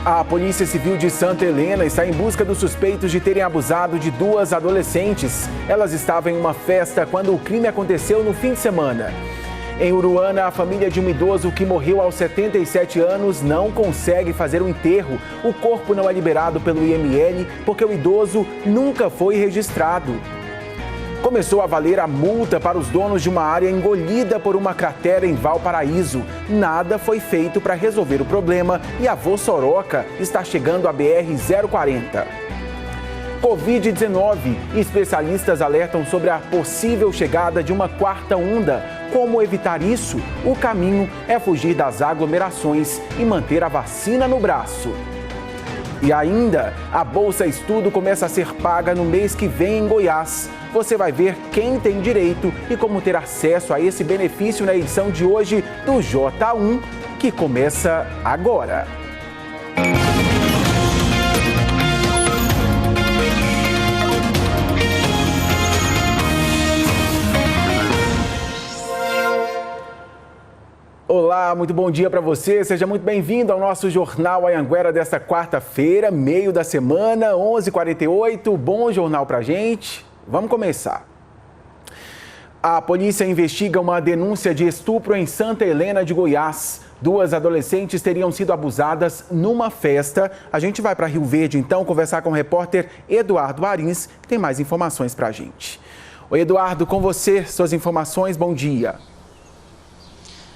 A Polícia Civil de Santa Helena está em busca dos suspeitos de terem abusado de duas adolescentes. Elas estavam em uma festa quando o crime aconteceu no fim de semana. Em Uruana, a família de um idoso que morreu aos 77 anos não consegue fazer o enterro. O corpo não é liberado pelo IML porque o idoso nunca foi registrado. Começou a valer a multa para os donos de uma área engolida por uma cratera em Valparaíso. Nada foi feito para resolver o problema e a Vossoroca está chegando à BR-040. Covid-19. Especialistas alertam sobre a possível chegada de uma quarta onda. Como evitar isso? O caminho é fugir das aglomerações e manter a vacina no braço. E ainda, a Bolsa Estudo começa a ser paga no mês que vem em Goiás. Você vai ver quem tem direito e como ter acesso a esse benefício na edição de hoje do J1, que começa agora. Olá, muito bom dia para você. Seja muito bem-vindo ao nosso Jornal Anhanguera desta quarta-feira, meio da semana, 11h48. Bom jornal para a gente. Vamos começar. A polícia investiga uma denúncia de estupro em Santa Helena de Goiás. Duas adolescentes teriam sido abusadas numa festa. A gente vai para Rio Verde, então, conversar com o repórter Eduardo Arins, que tem mais informações para a gente. Oi, Eduardo, com você, suas informações, bom dia.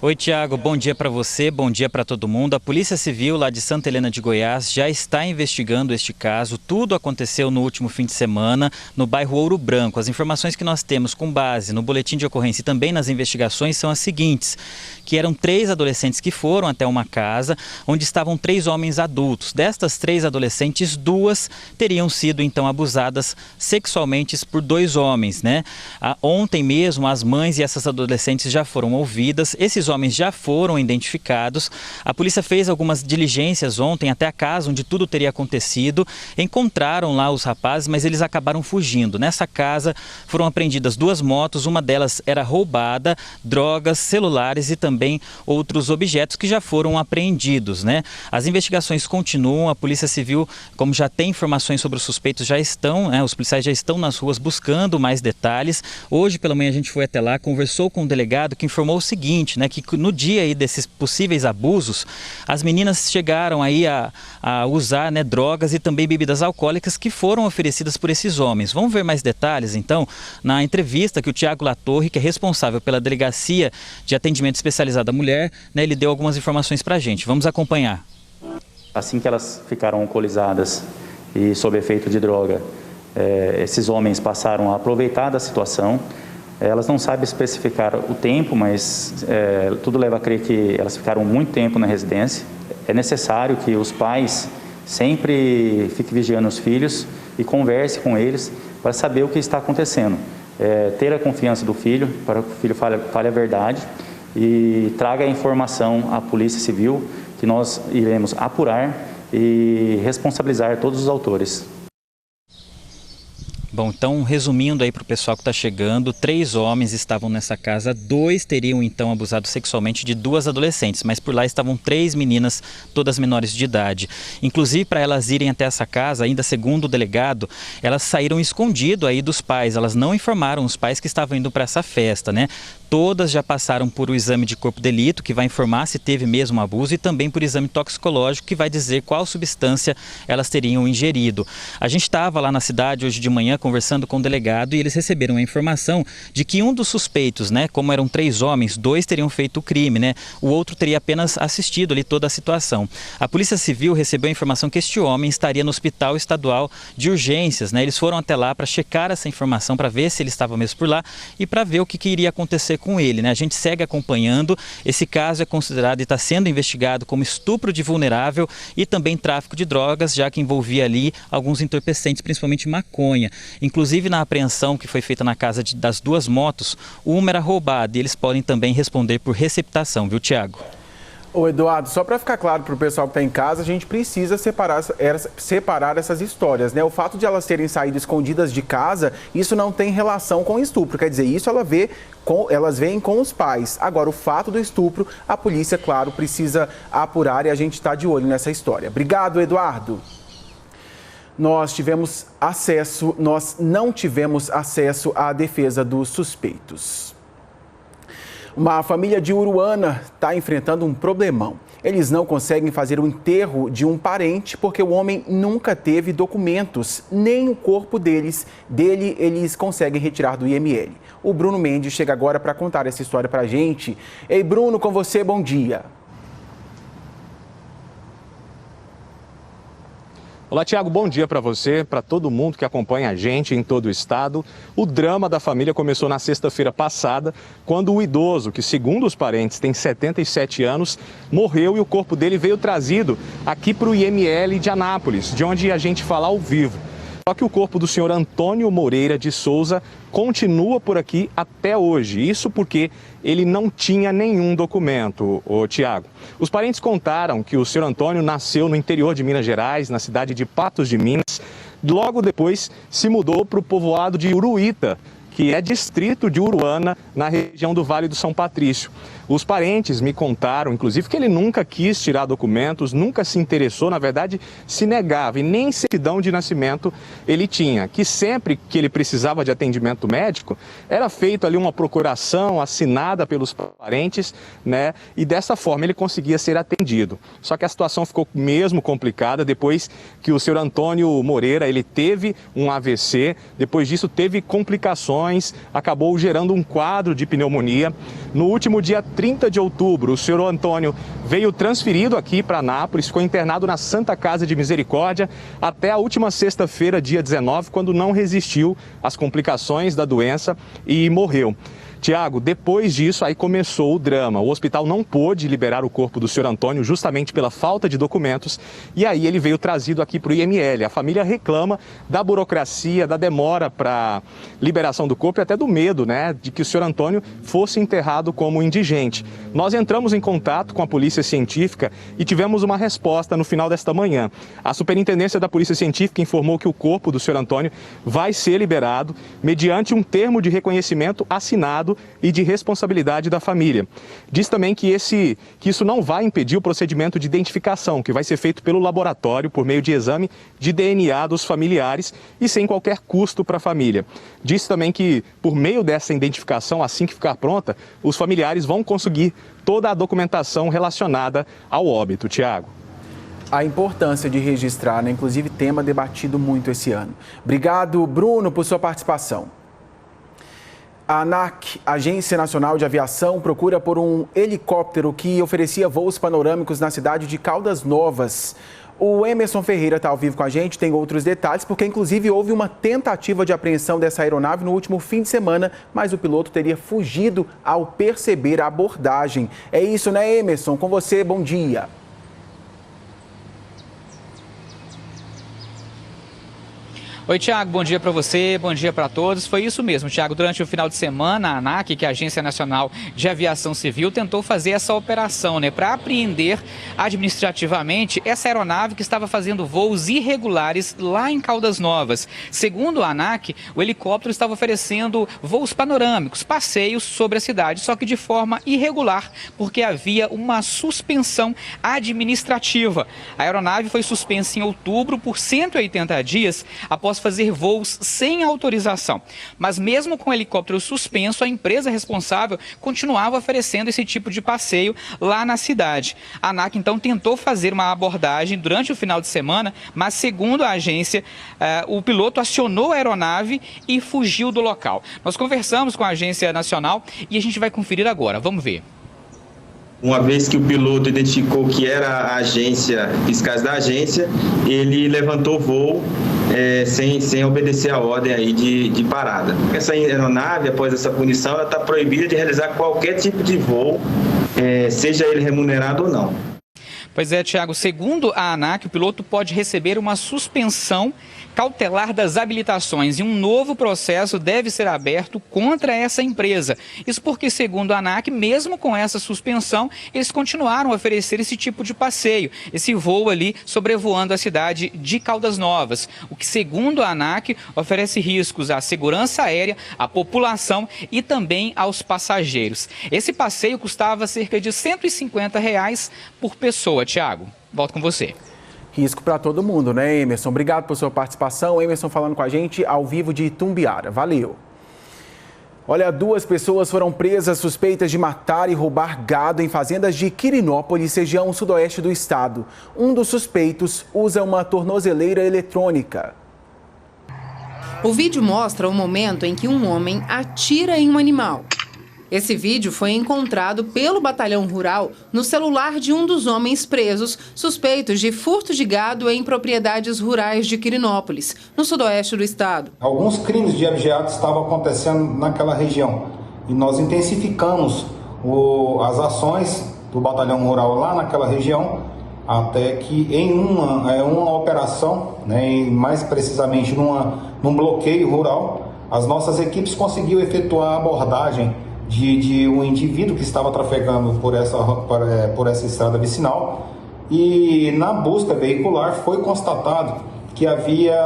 Oi, Tiago, bom dia para você, bom dia para todo mundo. A Polícia Civil lá de Santa Helena de Goiás já está investigando este caso. Tudo aconteceu no último fim de semana no bairro Ouro Branco. As informações que nós temos com base no boletim de ocorrência e também nas investigações são as seguintes, que eram 3 adolescentes que foram até uma casa onde estavam 3 homens adultos. Destas 3 adolescentes, 2 teriam sido então abusadas sexualmente por 2 homens, né? Ontem mesmo as mães e essas adolescentes já foram ouvidas. Esses homens já foram identificados. A polícia fez algumas diligências ontem até a casa onde tudo teria acontecido. Encontraram lá os rapazes, mas eles acabaram fugindo. Nessa casa foram apreendidas 2 motos, uma delas era roubada, drogas, celulares e também outros objetos que já foram apreendidos, né? As investigações continuam, a Polícia Civil, como já tem informações sobre os suspeitos, já estão, né? Os policiais já estão nas ruas buscando mais detalhes. Hoje pela manhã a gente foi até lá, conversou com o delegado que informou o seguinte, né? Que no dia aí desses possíveis abusos, as meninas chegaram aí a usar, né, drogas e também bebidas alcoólicas que foram oferecidas por esses homens. Vamos ver mais detalhes, então, na entrevista que o Tiago Latorre, que é responsável pela Delegacia de Atendimento Especializado à Mulher, né, ele deu algumas informações para a gente. Vamos acompanhar. Assim que elas ficaram alcoolizadas e sob efeito de droga, esses homens passaram a aproveitar da situação. Elas não sabem especificar o tempo, mas tudo leva a crer que elas ficaram muito tempo na residência. É necessário que os pais sempre fiquem vigiando os filhos e conversem com eles para saber o que está acontecendo. Ter a confiança do filho, para que o filho fale a verdade e traga a informação à Polícia Civil, que nós iremos apurar e responsabilizar todos os autores. Bom, então, resumindo aí para o pessoal que está chegando, 3 homens estavam nessa casa, 2 teriam então abusado sexualmente de 2 adolescentes, mas por lá estavam 3 meninas, todas menores de idade. Inclusive, para elas irem até essa casa, ainda segundo o delegado, elas saíram escondido aí dos pais, elas não informaram os pais que estavam indo para essa festa, né? Todas já passaram por o exame de corpo de delito, que vai informar se teve mesmo abuso, e também por exame toxicológico, que vai dizer qual substância elas teriam ingerido. A gente estava lá na cidade hoje de manhã conversando com o delegado e eles receberam a informação de que um dos suspeitos, né, como eram 3 homens, 2 teriam feito o crime, né, o outro teria apenas assistido ali toda a situação. A Polícia Civil recebeu a informação que este homem estaria no Hospital Estadual de Urgências, né, eles foram até lá para checar essa informação, para ver se ele estava mesmo por lá e para ver o que iria acontecer com ele, né? A gente segue acompanhando. Esse caso é considerado e está sendo investigado como estupro de vulnerável e também tráfico de drogas, já que envolvia ali alguns entorpecentes, principalmente maconha. Inclusive na apreensão que foi feita na casa das 2 motos, uma era roubada e eles podem também responder por receptação, viu, Tiago? Ô Eduardo, só para ficar claro para o pessoal que está em casa, a gente precisa separar essas histórias, né? O fato de elas terem saído escondidas de casa, isso não tem relação com estupro, quer dizer, isso elas veem com os pais. Agora, o fato do estupro, a polícia, claro, precisa apurar e a gente está de olho nessa história. Obrigado, Eduardo. Nós não tivemos acesso à defesa dos suspeitos. Uma família de Uruana está enfrentando um problemão. Eles não conseguem fazer o enterro de um parente porque o homem nunca teve documentos, nem o corpo dele eles conseguem retirar do IML. O Bruno Mendes chega agora para contar essa história para a gente. Ei, Bruno, com você, bom dia. Olá, Tiago, bom dia para você, para todo mundo que acompanha a gente em todo o estado. O drama da família começou na sexta-feira passada, quando o idoso, que segundo os parentes tem 77 anos, morreu e o corpo dele veio trazido aqui para o IML de Anápolis, de onde a gente fala ao vivo. Só que o corpo do senhor Antônio Moreira de Souza continua por aqui até hoje. Isso porque ele não tinha nenhum documento, Tiago. Os parentes contaram que o senhor Antônio nasceu no interior de Minas Gerais, na cidade de Patos de Minas. Logo depois se mudou para o povoado de Uruíta, que é distrito de Uruana, na região do Vale do São Patrício. Os parentes me contaram, inclusive, que ele nunca quis tirar documentos, nunca se interessou, na verdade, se negava e nem certidão de nascimento ele tinha. Que sempre que ele precisava de atendimento médico, era feita ali uma procuração assinada pelos parentes, né? E dessa forma ele conseguia ser atendido. Só que a situação ficou mesmo complicada depois que o senhor Antônio Moreira, ele teve um AVC, depois disso teve complicações, acabou gerando um quadro de pneumonia. No último dia 30 de outubro, o senhor Antônio veio transferido aqui para Anápolis, ficou internado na Santa Casa de Misericórdia até a última sexta-feira, dia 19, quando não resistiu às complicações da doença e morreu. Tiago, depois disso, aí começou o drama. O hospital não pôde liberar o corpo do senhor Antônio justamente pela falta de documentos e aí ele veio trazido aqui para o IML. A família reclama da burocracia, da demora para liberação do corpo e até do medo, né, de que o senhor Antônio fosse enterrado como indigente. Nós entramos em contato com a Polícia Científica e tivemos uma resposta no final desta manhã. A Superintendência da Polícia Científica informou que o corpo do senhor Antônio vai ser liberado mediante um termo de reconhecimento assinado e de responsabilidade da família. Diz também que isso não vai impedir o procedimento de identificação, que vai ser feito pelo laboratório por meio de exame de DNA dos familiares e sem qualquer custo para a família. Diz também que por meio dessa identificação, assim que ficar pronta, os familiares vão conseguir toda a documentação relacionada ao óbito. Tiago. A importância de registrar, né? Inclusive tema debatido muito esse ano. Obrigado, Bruno, por sua participação. A ANAC, Agência Nacional de Aviação, procura por um helicóptero que oferecia voos panorâmicos na cidade de Caldas Novas. O Emerson Ferreira está ao vivo com a gente, tem outros detalhes, porque inclusive houve uma tentativa de apreensão dessa aeronave no último fim de semana, mas o piloto teria fugido ao perceber a abordagem. É isso, né, Emerson? Com você, bom dia. Oi, Tiago, bom dia para você, bom dia para todos. Foi isso mesmo, Tiago. Durante o final de semana, a ANAC, que é a Agência Nacional de Aviação Civil, tentou fazer essa operação, né, para apreender administrativamente essa aeronave que estava fazendo voos irregulares lá em Caldas Novas. Segundo a ANAC, o helicóptero estava oferecendo voos panorâmicos, passeios sobre a cidade, só que de forma irregular, porque havia uma suspensão administrativa. A aeronave foi suspensa em outubro por 180 dias após fazer voos sem autorização. Mas mesmo com o helicóptero suspenso, a empresa responsável continuava oferecendo esse tipo de passeio lá na cidade. A ANAC então tentou fazer uma abordagem durante o final de semana, mas segundo a agência, o piloto acionou a aeronave e fugiu do local. Nós conversamos com a Agência Nacional e a gente vai conferir agora. Vamos ver. Uma vez que o piloto identificou que era a agência, fiscais da agência, ele levantou o voo sem obedecer a ordem aí de parada. Essa aeronave, após essa punição, ela está proibida de realizar qualquer tipo de voo, seja ele remunerado ou não. Pois é, Tiago, segundo a ANAC, o piloto pode receber uma suspensão cautelar das habilitações e um novo processo deve ser aberto contra essa empresa. Isso porque, segundo a ANAC, mesmo com essa suspensão, eles continuaram a oferecer esse tipo de passeio, esse voo ali sobrevoando a cidade de Caldas Novas, o que, segundo a ANAC, oferece riscos à segurança aérea, à população e também aos passageiros. Esse passeio custava cerca de R$ 150 por pessoa. Tiago, volto com você. Risco para todo mundo, né, Emerson? Obrigado por sua participação. Emerson falando com a gente ao vivo de Itumbiara. Valeu. Olha, 2 pessoas foram presas suspeitas de matar e roubar gado em fazendas de Quirinópolis, região sudoeste do estado. Um dos suspeitos usa uma tornozeleira eletrônica. O vídeo mostra o momento em que um homem atira em um animal. Esse vídeo foi encontrado pelo Batalhão Rural no celular de um dos homens presos, suspeitos de furto de gado em propriedades rurais de Quirinópolis, no sudoeste do estado. Alguns crimes de abigeato estavam acontecendo naquela região e nós intensificamos as ações do Batalhão Rural lá naquela região, até que em uma operação, mais precisamente num bloqueio rural, as nossas equipes conseguiram efetuar a abordagem de um indivíduo que estava trafegando por essa estrada vicinal, e na busca veicular foi constatado que havia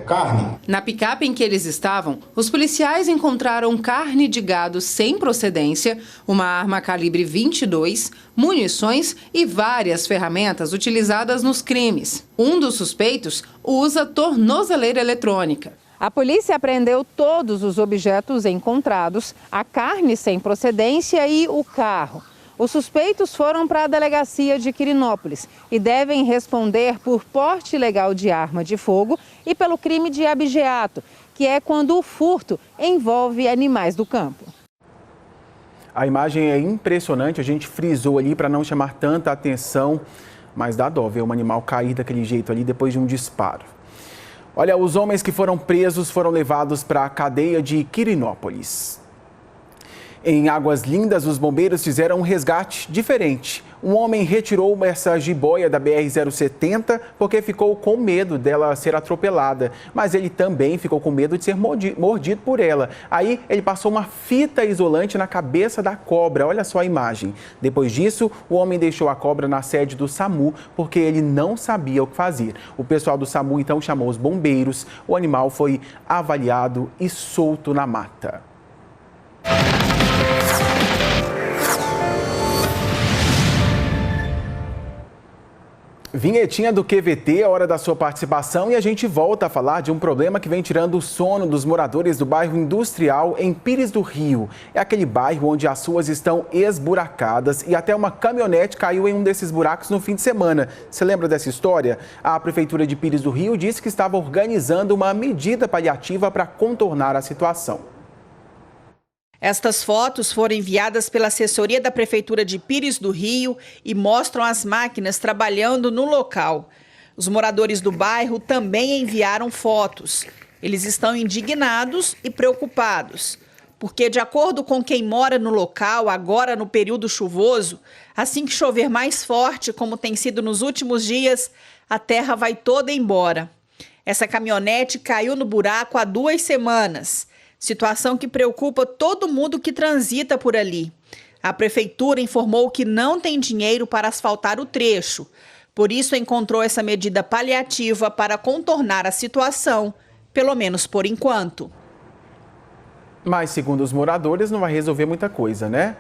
carne. Na picape em que eles estavam, os policiais encontraram carne de gado sem procedência, uma arma calibre 22, munições e várias ferramentas utilizadas nos crimes. Um dos suspeitos usa tornozeleira eletrônica. A polícia apreendeu todos os objetos encontrados, a carne sem procedência e o carro. Os suspeitos foram para a delegacia de Quirinópolis e devem responder por porte ilegal de arma de fogo e pelo crime de abigeato, que é quando o furto envolve animais do campo. A imagem é impressionante, a gente frisou ali para não chamar tanta atenção, mas dá dó ver um animal cair daquele jeito ali depois de um disparo. Olha, os homens que foram presos foram levados para a cadeia de Quirinópolis. Em Águas Lindas, os bombeiros fizeram um resgate diferente. Um homem retirou essa jiboia da BR-070 porque ficou com medo dela ser atropelada. Mas ele também ficou com medo de ser mordido por ela. Aí ele passou uma fita isolante na cabeça da cobra. Olha só a imagem. Depois disso, o homem deixou a cobra na sede do SAMU porque ele não sabia o que fazer. O pessoal do SAMU então chamou os bombeiros. O animal foi avaliado e solto na mata. Vinhetinha do QVT, é hora da sua participação e a gente volta a falar de um problema que vem tirando o sono dos moradores do bairro Industrial em Pires do Rio. É aquele bairro onde as ruas estão esburacadas e até uma caminhonete caiu em um desses buracos no fim de semana. Você lembra dessa história? A Prefeitura de Pires do Rio disse que estava organizando uma medida paliativa para contornar a situação. Estas fotos foram enviadas pela assessoria da Prefeitura de Pires do Rio e mostram as máquinas trabalhando no local. Os moradores do bairro também enviaram fotos. Eles estão indignados e preocupados, porque, de acordo com quem mora no local, agora no período chuvoso, assim que chover mais forte, como tem sido nos últimos dias, a terra vai toda embora. Essa caminhonete caiu no buraco há 2 semanas. Situação que preocupa todo mundo que transita por ali. A prefeitura informou que não tem dinheiro para asfaltar o trecho. Por isso, encontrou essa medida paliativa para contornar a situação, pelo menos por enquanto. Mas, segundo os moradores, não vai resolver muita coisa, né?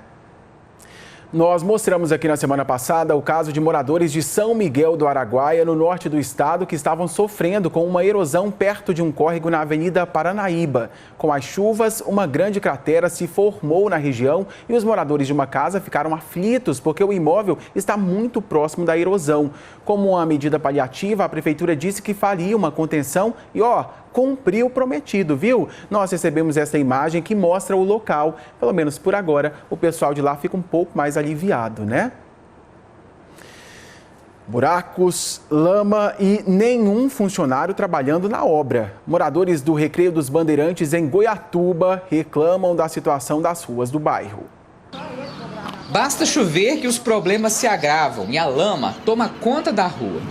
Nós mostramos aqui na semana passada o caso de moradores de São Miguel do Araguaia, no norte do estado, que estavam sofrendo com uma erosão perto de um córrego na Avenida Paranaíba. Com as chuvas, uma grande cratera se formou na região e os moradores de uma casa ficaram aflitos porque o imóvel está muito próximo da erosão. Como uma medida paliativa, a prefeitura disse que faria uma contenção e, cumpriu o prometido, viu? Nós recebemos essa imagem que mostra o local. Pelo menos por agora, o pessoal de lá fica um pouco mais aliviado, né? Buracos, lama e nenhum funcionário trabalhando na obra. Moradores do Recreio dos Bandeirantes, em Goiatuba, reclamam da situação das ruas do bairro. Basta chover que os problemas se agravam e a lama toma conta da rua.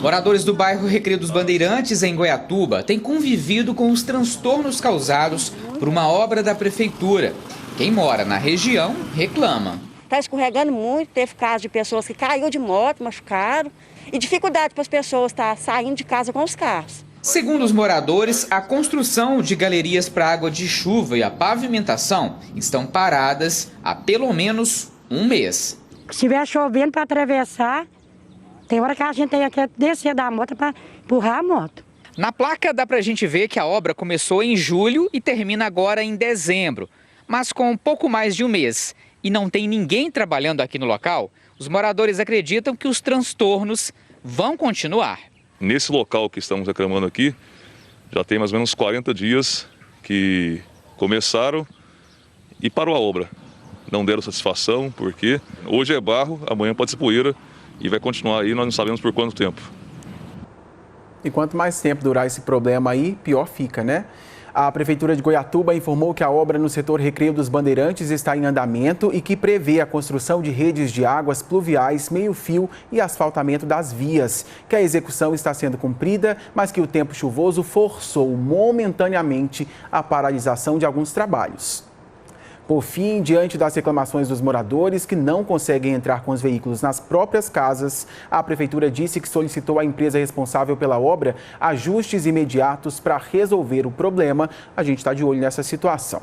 Moradores do bairro Recreio dos Bandeirantes, em Goiatuba, têm convivido com os transtornos causados por uma obra da prefeitura. Quem mora na região reclama. Está escorregando muito, teve casos de pessoas que caiu de moto, machucaram, e dificuldade para as pessoas estar saindo de casa com os carros. Segundo os moradores, a construção de galerias para água de chuva e a pavimentação estão paradas há pelo menos um mês. Se estiver chovendo para atravessar, tem hora que a gente tem que descer da moto para empurrar a moto. Na placa dá para a gente ver que a obra começou em julho e termina agora em dezembro, mas com um pouco mais de um mês. E não tem ninguém trabalhando aqui no local, os moradores acreditam que os transtornos vão continuar. Nesse local que estamos reclamando aqui, já tem mais ou menos 40 dias que começaram e parou a obra. Não deram satisfação, porque hoje é barro, amanhã pode ser poeira e vai continuar aí, nós não sabemos por quanto tempo. E quanto mais tempo durar esse problema aí, pior fica, né? A Prefeitura de Goiatuba informou que a obra no setor Recreio dos Bandeirantes está em andamento e que prevê a construção de redes de águas pluviais, meio-fio e asfaltamento das vias, que a execução está sendo cumprida, mas que o tempo chuvoso forçou momentaneamente a paralisação de alguns trabalhos. Por fim, diante das reclamações dos moradores que não conseguem entrar com os veículos nas próprias casas, a Prefeitura disse que solicitou à empresa responsável pela obra ajustes imediatos para resolver o problema. A gente está de olho nessa situação.